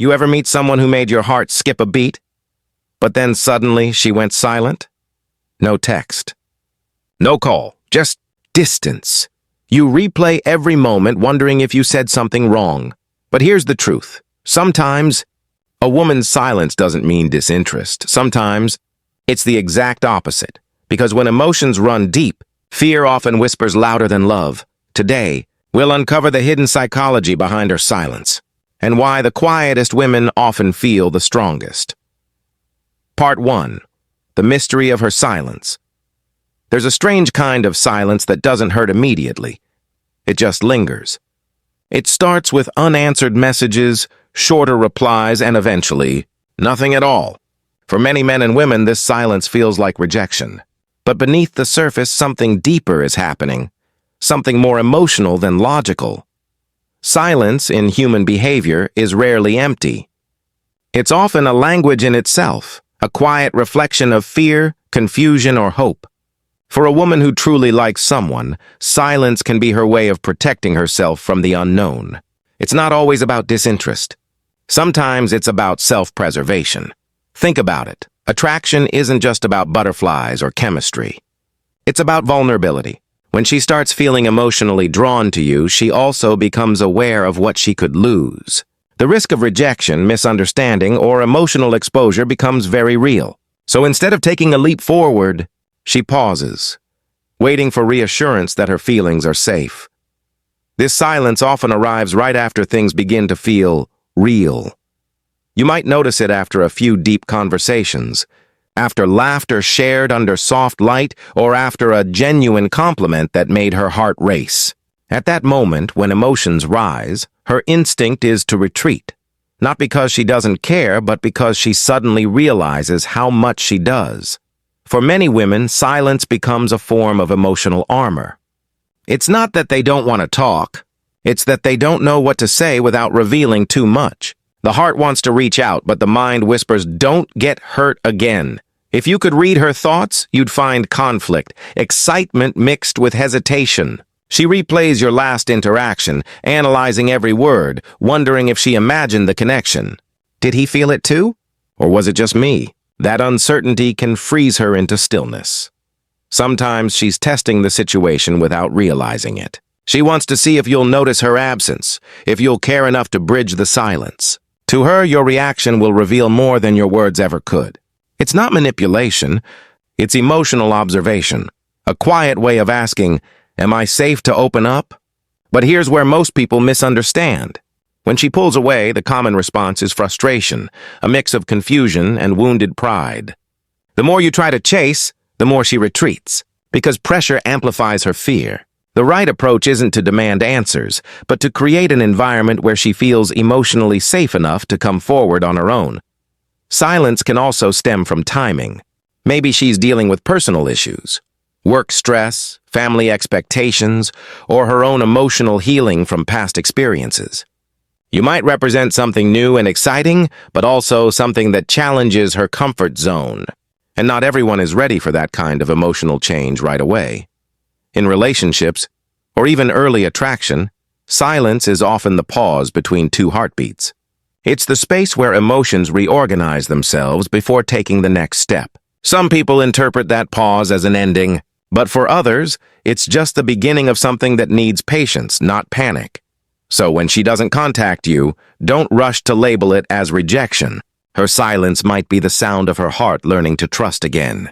You ever meet someone who made your heart skip a beat, but then suddenly she went silent? No text. No call, just distance. You replay every moment wondering if you said something wrong. But here's the truth. Sometimes a woman's silence doesn't mean disinterest. Sometimes it's the exact opposite. Because when emotions run deep, fear often whispers louder than love. Today, we'll uncover the hidden psychology behind her silence and why the quietest women often feel the strongest. Part 1. The mystery of her silence. There's a strange kind of silence that doesn't hurt immediately. It just lingers. It starts with unanswered messages, shorter replies, and eventually, nothing at all. For many men and women, this silence feels like rejection. But beneath the surface, something deeper is happening, something more emotional than logical. Silence in human behavior is rarely empty. It's often a language in itself, a quiet reflection of fear, confusion, or hope. For a woman who truly likes someone, silence can be her way of protecting herself from the unknown. It's not always about disinterest. Sometimes it's about self-preservation. Think about it. Attraction isn't just about butterflies or chemistry. It's about vulnerability. When she starts feeling emotionally drawn to you, she also becomes aware of what she could lose. The risk of rejection, misunderstanding, or emotional exposure becomes very real. So instead of taking a leap forward, she pauses, waiting for reassurance that her feelings are safe. This silence often arrives right after things begin to feel real. You might notice it after a few deep conversations, after laughter shared under soft light, or after a genuine compliment that made her heart race. At that moment, when emotions rise, her instinct is to retreat. Not because she doesn't care, but because she suddenly realizes how much she does. For many women, silence becomes a form of emotional armor. It's not that they don't want to talk. It's that they don't know what to say without revealing too much. The heart wants to reach out, but the mind whispers, "Don't get hurt again." If you could read her thoughts, you'd find conflict, excitement mixed with hesitation. She replays your last interaction, analyzing every word, wondering if she imagined the connection. Did he feel it too? Or was it just me? That uncertainty can freeze her into stillness. Sometimes she's testing the situation without realizing it. She wants to see if you'll notice her absence, if you'll care enough to bridge the silence. To her, your reaction will reveal more than your words ever could. It's not manipulation, it's emotional observation, a quiet way of asking, "Am I safe to open up?" But here's where most people misunderstand. When she pulls away, the common response is frustration, a mix of confusion and wounded pride. The more you try to chase, the more she retreats, because pressure amplifies her fear. The right approach isn't to demand answers, but to create an environment where she feels emotionally safe enough to come forward on her own. Silence can also stem from timing. Maybe she's dealing with personal issues, work stress, family expectations, or her own emotional healing from past experiences. You might represent something new and exciting, but also something that challenges her comfort zone. And not everyone is ready for that kind of emotional change right away. In relationships, or even early attraction, silence is often the pause between two heartbeats. It's the space where emotions reorganize themselves before taking the next step. Some people interpret that pause as an ending, but for others, it's just the beginning of something that needs patience, not panic. So when she doesn't contact you, don't rush to label it as rejection. Her silence might be the sound of her heart learning to trust again.